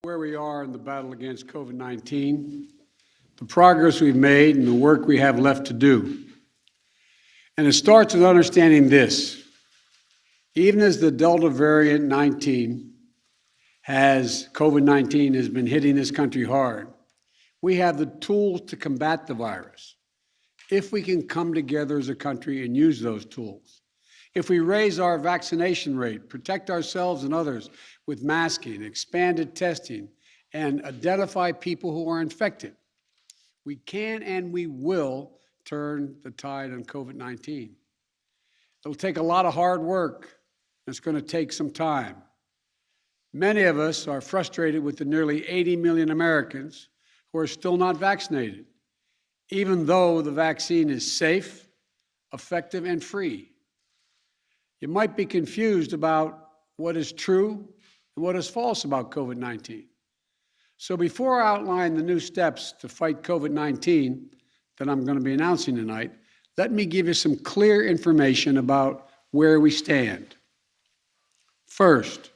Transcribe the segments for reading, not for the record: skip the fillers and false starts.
Where we are in the battle against COVID-19, the progress we've made, and the work we have left to do. And it starts with understanding this. Even as the Delta variant COVID-19 has been hitting this country hard, we have the tools to combat the virus if we can come together as a country and use those tools. If we raise our vaccination rate, protect ourselves and others with masking, expanded testing, and identify people who are infected, we can and we will turn the tide on COVID-19. It'll take a lot of hard work, and it's going to take some time. Many of us are frustrated with the nearly 80 million Americans who are still not vaccinated, even though the vaccine is safe, effective, and free. You might be confused about what is true and what is false about COVID-19. So before I outline the new steps to fight COVID-19 that I'm going to be announcing tonight, let me give you some clear information about where we stand. First,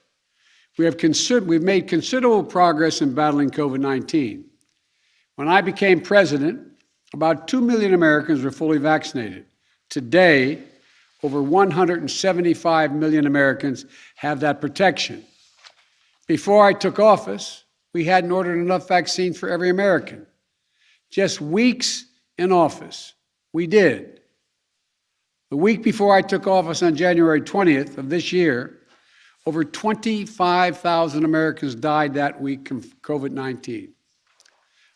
we've made considerable progress in battling COVID-19. When I became president, about 2 million Americans were fully vaccinated. Today, over 175 million Americans have that protection. Before I took office, we hadn't ordered enough vaccine for every American. Just weeks in office, we did. The week before I took office on January 20th of this year, over 25,000 Americans died that week from COVID-19.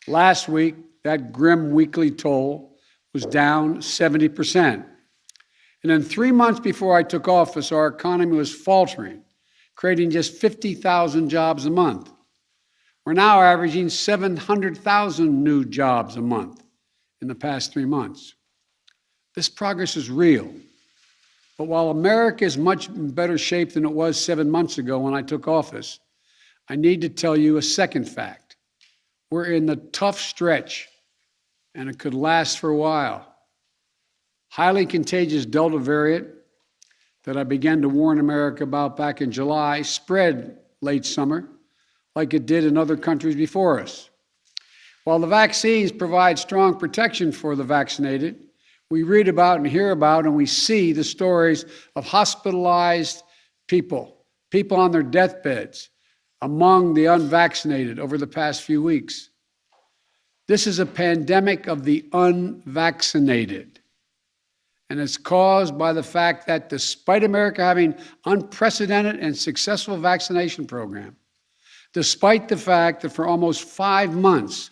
Last week, that grim weekly toll was down 70%. And then 3 months before I took office, our economy was faltering, creating just 50,000 jobs a month. We're now averaging 700,000 new jobs a month in the past 3 months. This progress is real. But while America is much in better shape than it was 7 months ago when I took office, I need to tell you a second fact. We're in the tough stretch, and it could last for a while. Highly contagious Delta variant that I began to warn America about back in July spread late summer, like it did in other countries before us. While the vaccines provide strong protection for the vaccinated, we read about and hear about and we see the stories of hospitalized people on their deathbeds, among the unvaccinated over the past few weeks. This is a pandemic of the unvaccinated. And it's caused by the fact that despite America having unprecedented and successful vaccination program, despite the fact that for almost 5 months,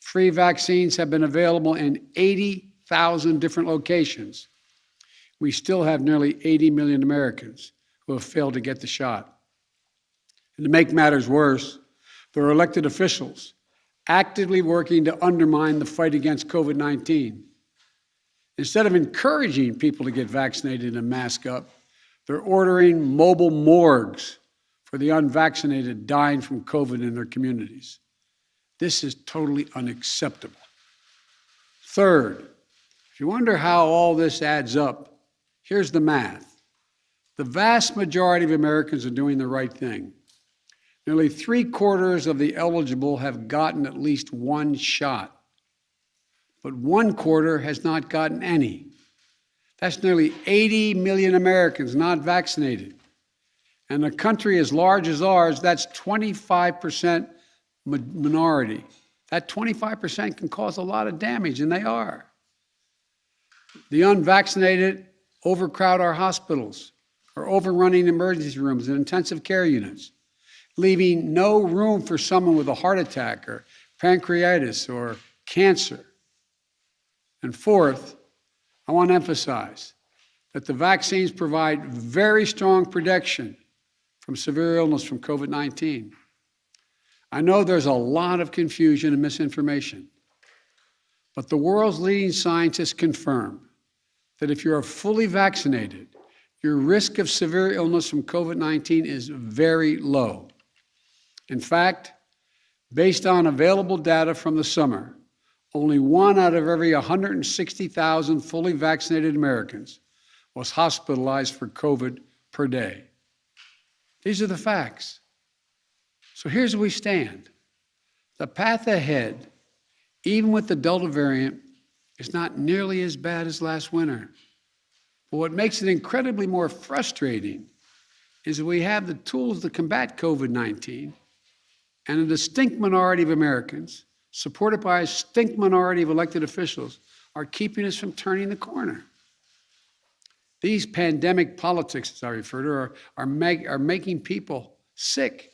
free vaccines have been available in 80,000 different locations, we still have nearly 80 million Americans who have failed to get the shot. And to make matters worse, there are elected officials actively working to undermine the fight against COVID-19. Instead of encouraging people to get vaccinated and mask up, they're ordering mobile morgues for the unvaccinated dying from COVID in their communities. This is totally unacceptable. Third, if you wonder how all this adds up, here's the math. The vast majority of Americans are doing the right thing. Nearly 3/4 of the eligible have gotten at least one shot. But 1/4 has not gotten any. That's nearly 80 million Americans not vaccinated. And a country as large as ours, that's 25% minority. That 25% can cause a lot of damage, and they are. The unvaccinated overcrowd our hospitals, are overrunning emergency rooms and intensive care units, leaving no room for someone with a heart attack or pancreatitis or cancer. And fourth, I want to emphasize that the vaccines provide very strong protection from severe illness from COVID-19. I know there's a lot of confusion and misinformation, but the world's leading scientists confirm that if you are fully vaccinated, your risk of severe illness from COVID-19 is very low. In fact, based on available data from the summer, only 1 out of every 160,000 fully vaccinated Americans was hospitalized for COVID per day. These are the facts. So here's where we stand. The path ahead, even with the Delta variant, is not nearly as bad as last winter. But what makes it incredibly more frustrating is that we have the tools to combat COVID-19, and a distinct minority of Americans, supported by a distinct minority of elected officials, are keeping us from turning the corner. These pandemic politics, as I refer to, are making people sick,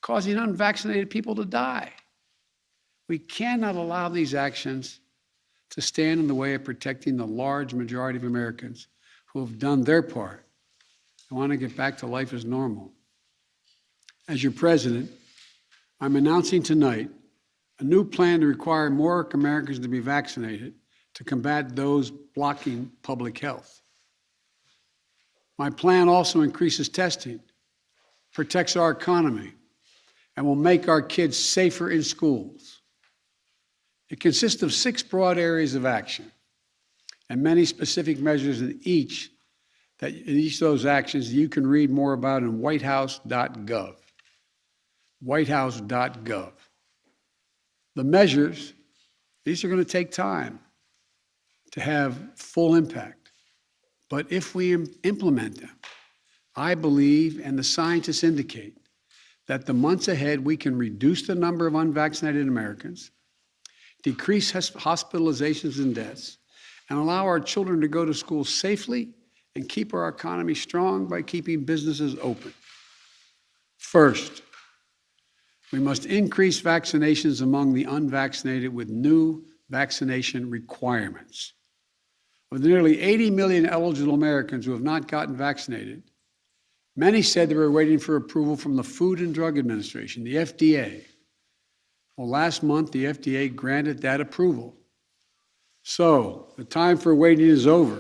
causing unvaccinated people to die. We cannot allow these actions to stand in the way of protecting the large majority of Americans who have done their part and want to get back to life as normal. As your president, I'm announcing tonight a new plan to require more Americans to be vaccinated to combat those blocking public health. My plan also increases testing, protects our economy, and will make our kids safer in schools. It consists of 6 broad areas of action and many specific measures in each of those actions you can read more about in whitehouse.gov. whitehouse.gov. The measures, these are going to take time to have full impact. But if we implement them, I believe, and the scientists indicate, that the months ahead we can reduce the number of unvaccinated Americans, decrease hospitalizations and deaths, and allow our children to go to school safely and keep our economy strong by keeping businesses open. First, we must increase vaccinations among the unvaccinated with new vaccination requirements. Of the nearly 80 million eligible Americans who have not gotten vaccinated, many said they were waiting for approval from the Food and Drug Administration, the FDA. Well, last month, the FDA granted that approval. So, the time for waiting is over.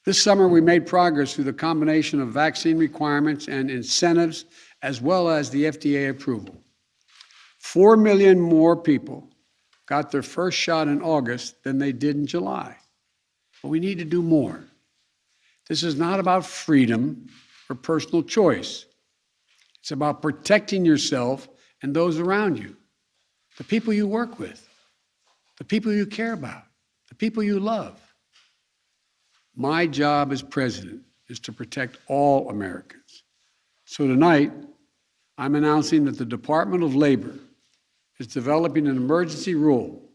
This summer, we made progress through the combination of vaccine requirements and incentives, as well as the FDA approval. 4 million more people got their first shot in August than they did in July. But we need to do more. This is not about freedom or personal choice. It's about protecting yourself and those around you, the people you work with, the people you care about, the people you love. My job as president is to protect all Americans. So tonight, I'm announcing that the Department of Labor is developing an emergency rule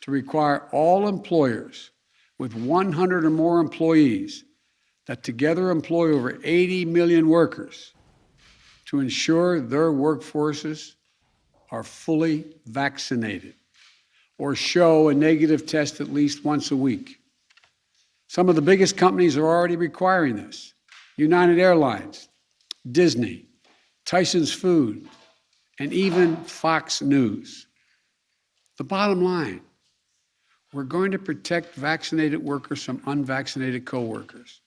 to require all employers with 100 or more employees that together employ over 80 million workers to ensure their workforces are fully vaccinated or show a negative test at least once a week. Some of the biggest companies are already requiring this. United Airlines, Disney, Tyson's Food, and even Fox News. The bottom line, we're going to protect vaccinated workers from unvaccinated coworkers.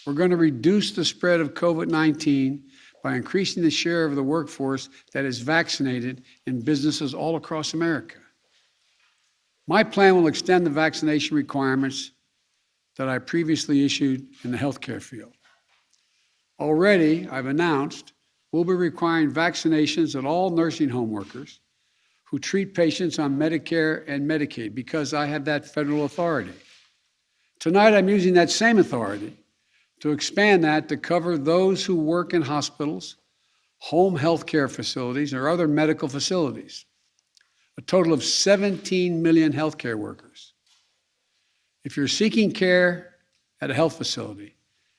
We're going to reduce the spread of COVID-19 by increasing the share of the workforce that is vaccinated in businesses all across America. My plan will extend the vaccination requirements that I previously issued in the healthcare field. Already, I've announced we'll be requiring vaccinations of all nursing home workers who treat patients on Medicare and Medicaid because I have that federal authority. Tonight, I'm using that same authority to expand that to cover those who work in hospitals, home health care facilities, or other medical facilities, a total of 17 million healthcare workers. If you're seeking care at a health facility,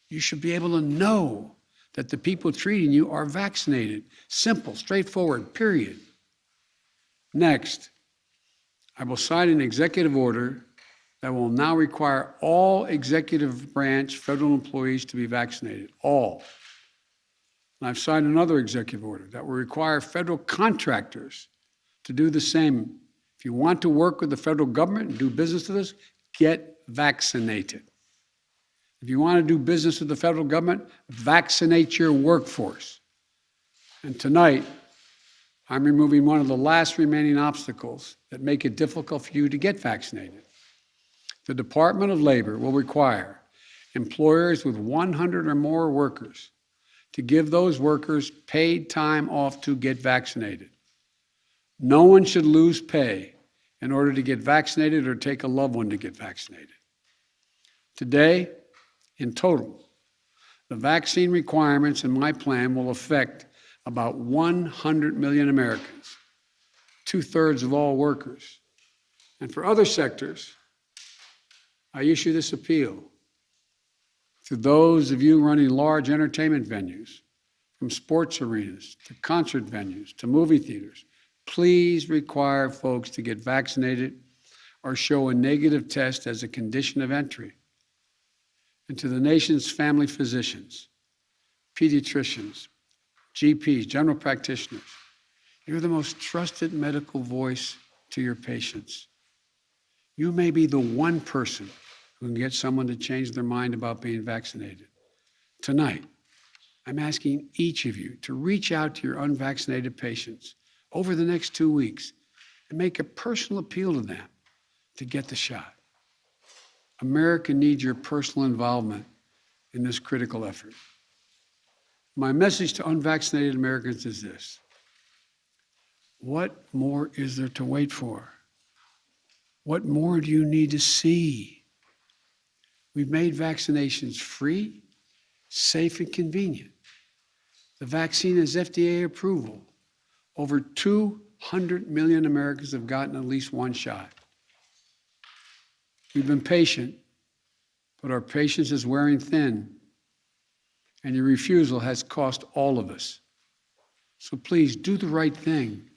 you should be able to know that the people treating you are vaccinated. Simple, straightforward, period. Next, I will sign an executive order that will now require all executive branch federal employees to be vaccinated, all. And I've signed another executive order that will require federal contractors to do the same. If you want to work with the federal government and do business with us, get vaccinated. If you want to do business with the federal government, vaccinate your workforce. And tonight, I'm removing one of the last remaining obstacles that make it difficult for you to get vaccinated. The Department of Labor will require employers with 100 or more workers to give those workers paid time off to get vaccinated. No one should lose pay in order to get vaccinated or take a loved one to get vaccinated. Today, in total, the vaccine requirements in my plan will affect about 100 million Americans, 2/3 of all workers. And for other sectors, I issue this appeal to those of you running large entertainment venues, from sports arenas to concert venues to movie theaters. Please require folks to get vaccinated or show a negative test as a condition of entry. And to the nation's family physicians, pediatricians, GPs, general practitioners, you're the most trusted medical voice to your patients. You may be the one person who can get someone to change their mind about being vaccinated. Tonight, I'm asking each of you to reach out to your unvaccinated patients over the next 2 weeks and make a personal appeal to them to get the shot. America needs your personal involvement in this critical effort. My message to unvaccinated Americans is this: what more is there to wait for? What more do you need to see? We've made vaccinations free, safe, and convenient. The vaccine has FDA approval. Over 200 million Americans have gotten at least one shot. We've been patient, but our patience is wearing thin, and your refusal has cost all of us. So please do the right thing,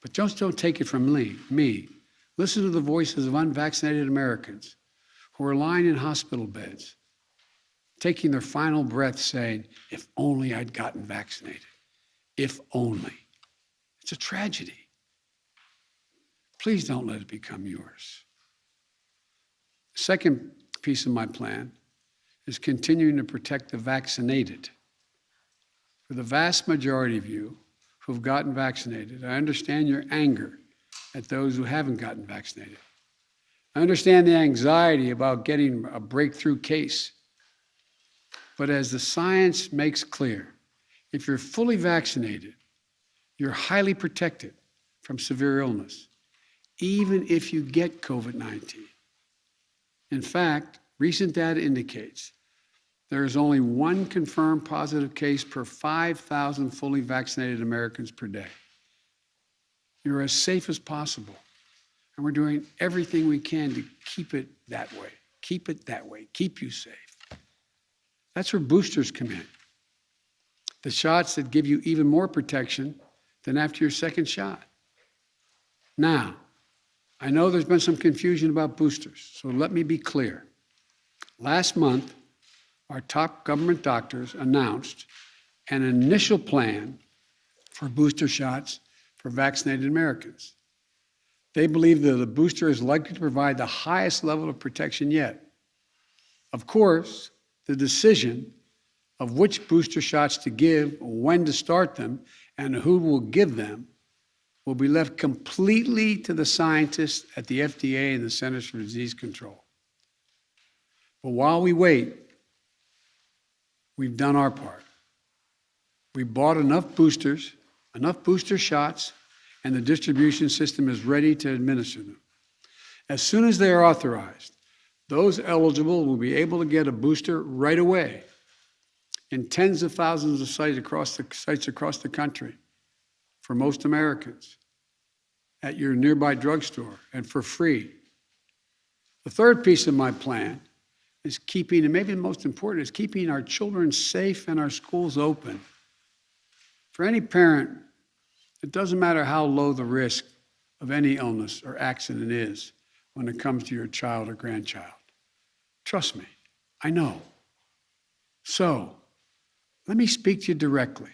but just don't take it from me. Listen to the voices of unvaccinated Americans who are lying in hospital beds, taking their final breath saying, if only I'd gotten vaccinated. If only. It's a tragedy. Please don't let it become yours. The second piece of my plan is continuing to protect the vaccinated. For the vast majority of you who have gotten vaccinated, I understand your anger at those who haven't gotten vaccinated. I understand the anxiety about getting a breakthrough case. But as the science makes clear, if you're fully vaccinated, you're highly protected from severe illness, even if you get COVID-19. In fact, recent data indicates there is only one confirmed positive case per 5,000 fully vaccinated Americans per day. You're as safe as possible, and we're doing everything we can to keep it that way. Keep it that way. Keep you safe. That's where boosters come in. The shots that give you even more protection than after your second shot. Now, I know there's been some confusion about boosters, so let me be clear. Last month, our top government doctors announced an initial plan for booster shots for vaccinated Americans. They believe that the booster is likely to provide the highest level of protection yet. Of course, the decision of which booster shots to give, when to start them, and who will give them will be left completely to the scientists at the FDA and the Centers for Disease Control. But while we wait, we've done our part. We bought enough booster shots, and the distribution system is ready to administer them. As soon as they are authorized, those eligible will be able to get a booster right away in tens of thousands of sites across the country for most Americans at your nearby drugstore and for free. The third piece of my plan is keeping, and maybe the most important, is keeping our children safe and our schools open. For any parent, it doesn't matter how low the risk of any illness or accident is when it comes to your child or grandchild. Trust me, I know. So, let me speak to you directly.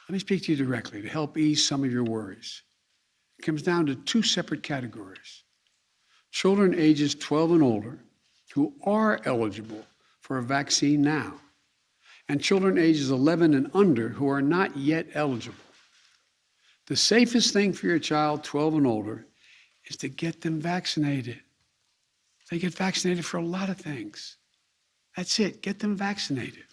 Let me speak to you directly to help ease some of your worries. It comes down to two separate categories. Children ages 12 and older who are eligible for a vaccine now, and children ages 11 and under who are not yet eligible. The safest thing for your child 12 and older is to get them vaccinated. They get vaccinated for a lot of things. That's it, get them vaccinated.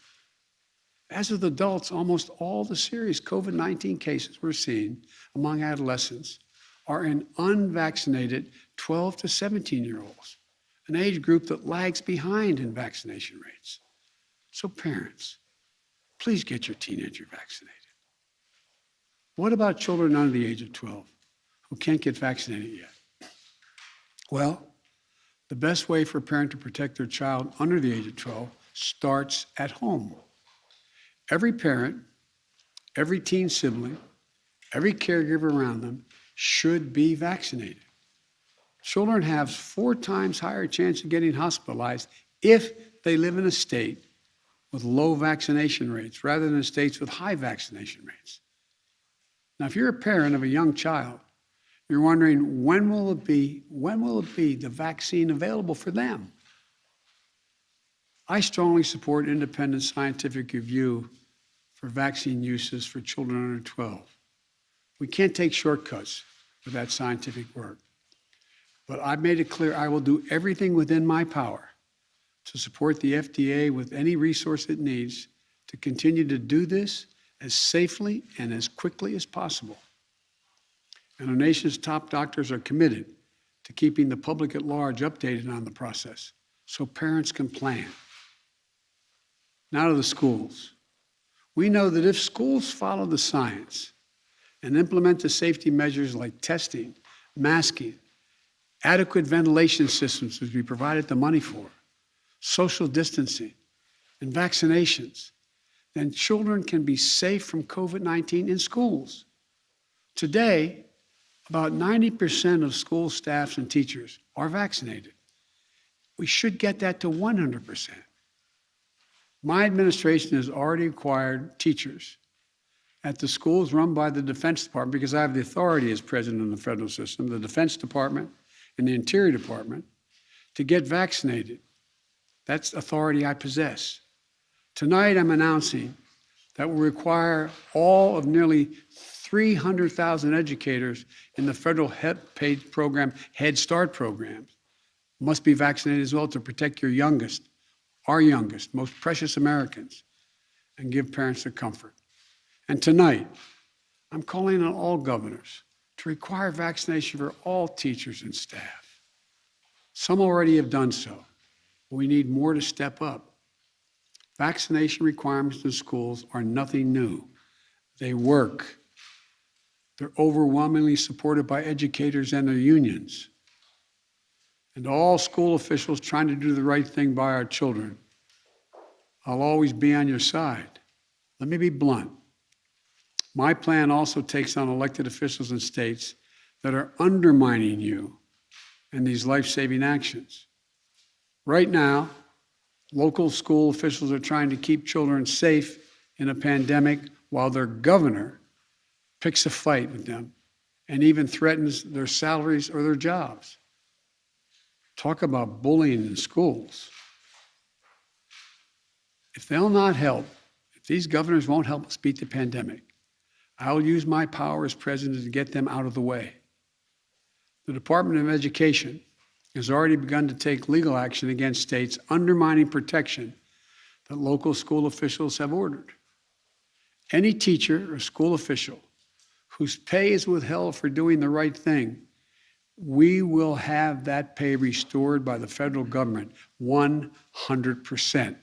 As with adults, almost all the serious COVID-19 cases we're seeing among adolescents are in unvaccinated 12 to 17-year-olds, an age group that lags behind in vaccination rates. So parents, please get your teenager vaccinated. What about children under the age of 12 who can't get vaccinated yet? Well, the best way for a parent to protect their child under the age of 12 starts at home. Every parent, every teen sibling, every caregiver around them should be vaccinated. Children have 4 times higher chance of getting hospitalized if they live in a state with low vaccination rates rather than states with high vaccination rates. Now, if you're a parent of a young child, you're wondering, when will it be the vaccine available for them? I strongly support independent scientific review for vaccine uses for children under 12. We can't take shortcuts with that scientific work. But I've made it clear I will do everything within my power to support the FDA with any resource it needs to continue to do this as safely and as quickly as possible. And our nation's top doctors are committed to keeping the public at large updated on the process so parents can plan. Now to the schools. We know that if schools follow the science and implement the safety measures like testing, masking, adequate ventilation systems, which we provided the money for, social distancing, and vaccinations, then children can be safe from COVID-19 in schools. Today, about 90% of school staffs and teachers are vaccinated. We should get that to 100%. My administration has already required teachers at the schools run by the Defense Department, because I have the authority as president of the federal system, the Defense Department and the Interior Department, to get vaccinated. That's authority I possess. Tonight, I'm announcing that will require all of nearly 300,000 educators in the federal paid program, Head Start programs, must be vaccinated as well to protect your youngest, our youngest, most precious Americans, and give parents the comfort. And tonight, I'm calling on all governors to require vaccination for all teachers and staff. Some already have done so, but we need more to step up. Vaccination requirements in schools are nothing new. They work. They're overwhelmingly supported by educators and their unions. And all school officials trying to do the right thing by our children, I'll always be on your side. Let me be blunt. My plan also takes on elected officials in states that are undermining you and these life-saving actions. Right now, local school officials are trying to keep children safe in a pandemic while their governor picks a fight with them and even threatens their salaries or their jobs. Talk about bullying in schools. If they'll not help, if these governors won't help us beat the pandemic, I'll use my power as president to get them out of the way. The Department of Education has already begun to take legal action against states undermining protection that local school officials have ordered. Any teacher or school official whose pay is withheld for doing the right thing, we will have that pay restored by the federal government 100%.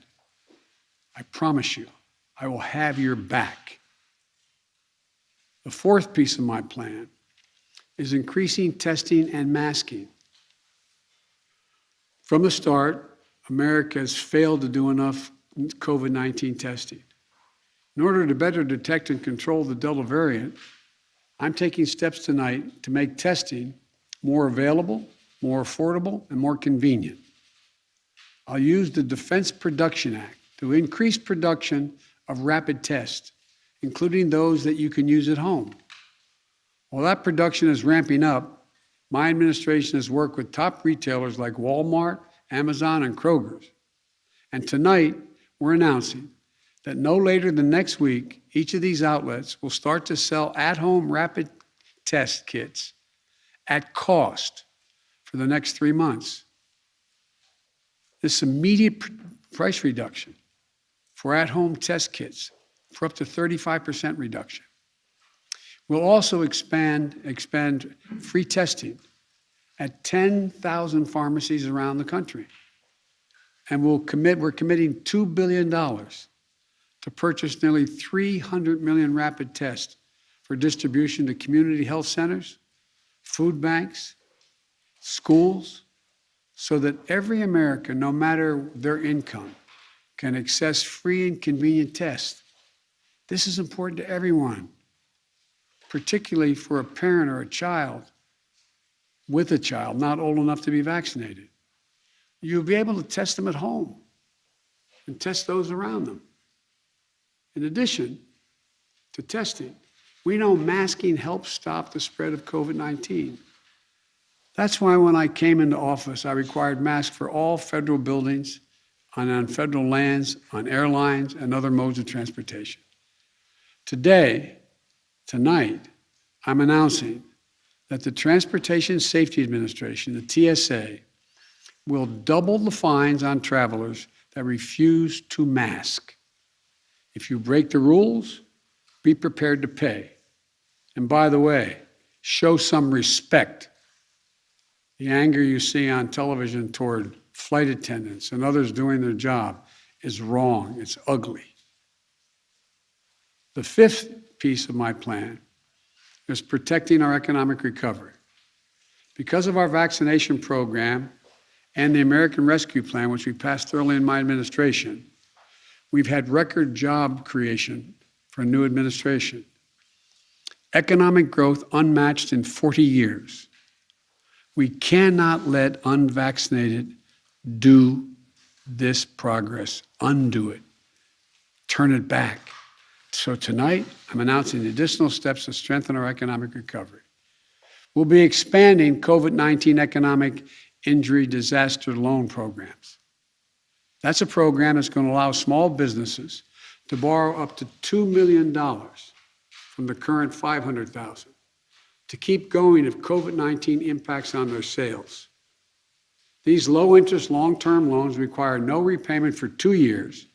I promise you, I will have your back. The fourth piece of my plan is increasing testing and masking. From the start, America has failed to do enough COVID-19 testing. In order to better detect and control the Delta variant, I'm taking steps tonight to make testing more available, more affordable, and more convenient. I'll use the Defense Production Act to increase production of rapid tests, including those that you can use at home. While that production is ramping up, my administration has worked with top retailers like Walmart, Amazon, and Kroger's. And tonight, we're announcing that no later than next week, each of these outlets will start to sell at-home rapid test kits at cost for the next 3 months. This immediate price reduction for at-home test kits for up to 35% reduction. We'll also expand free testing at 10,000 pharmacies around the country. And we're committing $2 billion to purchase nearly 300 million rapid tests for distribution to community health centers, food banks, schools, so that every American, no matter their income, can access free and convenient tests. This is important to everyone, particularly for a parent or a child with a child not old enough to be vaccinated. You'll be able to test them at home and test those around them. In addition to testing, we know masking helps stop the spread of COVID-19. That's why when I came into office, I required masks for all federal buildings, on federal lands, on airlines, and other modes of transportation. Tonight, I'm announcing that the Transportation Safety Administration, the TSA, will double the fines on travelers that refuse to mask. If you break the rules, be prepared to pay. And by the way, show some respect. The anger you see on television toward flight attendants and others doing their job is wrong. It's ugly. The fifth piece of my plan is protecting our economic recovery. Because of our vaccination program and the American Rescue Plan, which we passed early in my administration, we've had record job creation for a new administration. Economic growth unmatched in 40 years. We cannot let unvaccinated do this progress, undo it, turn it back. So tonight, I'm announcing additional steps to strengthen our economic recovery. We'll be expanding COVID-19 economic injury disaster loan programs. That's a program that's going to allow small businesses to borrow up to $2 million from the current $500,000 to keep going if COVID-19 impacts on their sales. These low-interest, long-term loans require no repayment for 2 years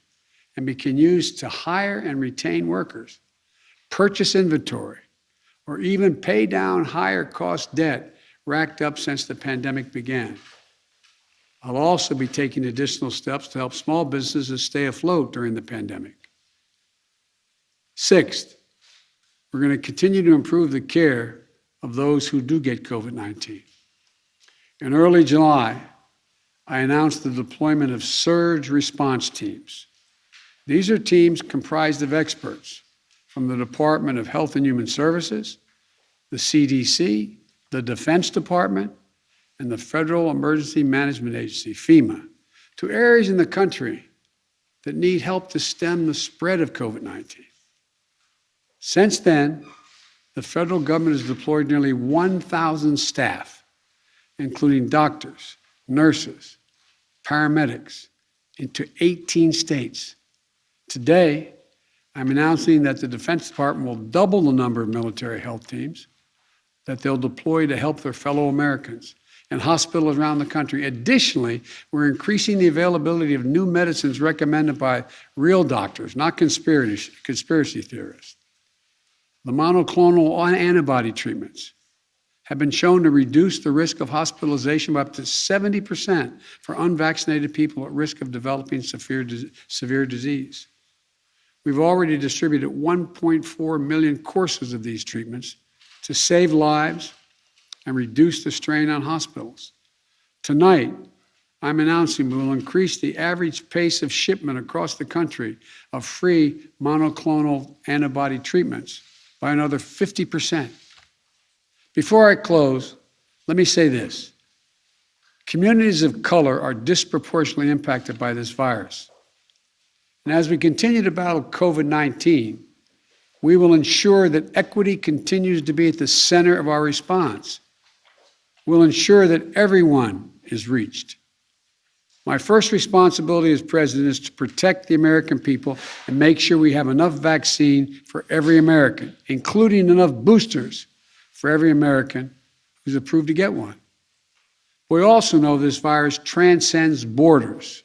and can be used to hire and retain workers, purchase inventory, or even pay down higher-cost debt racked up since the pandemic began. I'll also be taking additional steps to help small businesses stay afloat during the pandemic. Sixth, we're going to continue to improve the care of those who do get COVID-19. In early July, I announced the deployment of surge response teams. These are teams comprised of experts from the Department of Health and Human Services, the CDC, the Defense Department, and the Federal Emergency Management Agency, FEMA, to areas in the country that need help to stem the spread of COVID-19. Since then, the federal government has deployed nearly 1,000 staff, including doctors, nurses, paramedics, into 18 states. Today, I'm announcing that the Defense Department will double the number of military health teams that they'll deploy to help their fellow Americans in hospitals around the country. Additionally, we're increasing the availability of new medicines recommended by real doctors, not conspiracy theorists. The monoclonal antibody treatments have been shown to reduce the risk of hospitalization by up to 70% for unvaccinated people at risk of developing severe disease. We've already distributed 1.4 million courses of these treatments to save lives and reduce the strain on hospitals. Tonight, I'm announcing we will increase the average pace of shipment across the country of free monoclonal antibody treatments by another 50%. Before I close, let me say this. Communities of color are disproportionately impacted by this virus. And as we continue to battle COVID-19, we will ensure that equity continues to be at the center of our response. We'll ensure that everyone is reached. My first responsibility as president is to protect the American people and make sure we have enough vaccine for every American, including enough boosters for every American who's approved to get one. We also know this virus transcends borders.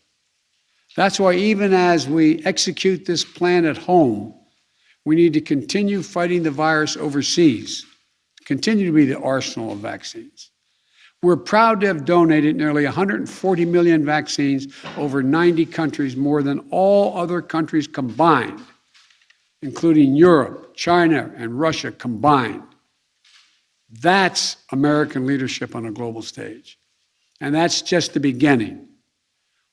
That's why even as we execute this plan at home, we need to continue fighting the virus overseas, continue to be the arsenal of vaccines. We're proud to have donated nearly 140 million vaccines over 90 countries, more than all other countries combined, including Europe, China, and Russia combined. That's American leadership on a global stage. And that's just the beginning.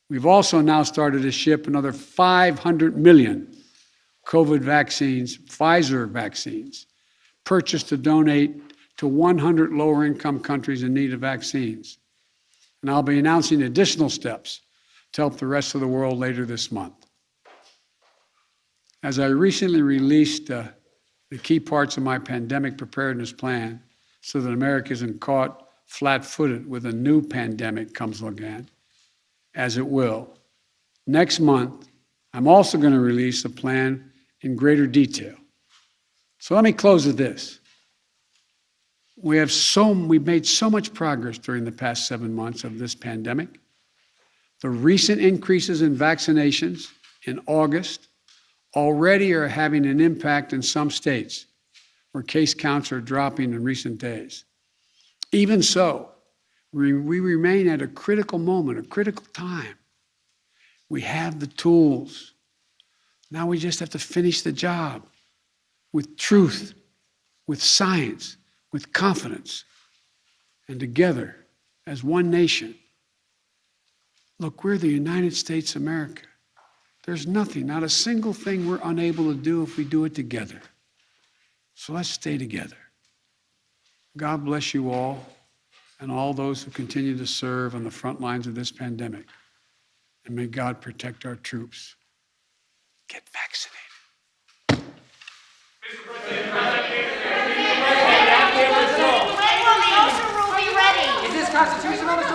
We've also now started to ship another 500 million COVID vaccines, Pfizer vaccines, purchased to donate to 100 lower-income countries in need of vaccines. And I'll be announcing additional steps to help the rest of the world later this month. As I recently released the key parts of my pandemic preparedness plan so that America isn't caught flat-footed with a new pandemic comes again, as it will, next month, I'm also going to release a plan in greater detail. So let me close with this. We've made so much progress during the past 7 months of this pandemic. The recent increases in vaccinations in August already are having an impact in some states where case counts are dropping in recent days. Even so, we remain at a critical moment, a critical time. We have the tools. Now we just have to finish the job with truth, with science, with confidence, and together as one nation. Look, we're the United States of America. There's nothing, not a single thing we're unable to do if we do it together. So let's stay together. God bless you all and all those who continue to serve on the front lines of this pandemic. And may God protect our troops. Get vaccinated. Mr. President, when will the OSHA rule be ready? Is this constitutional?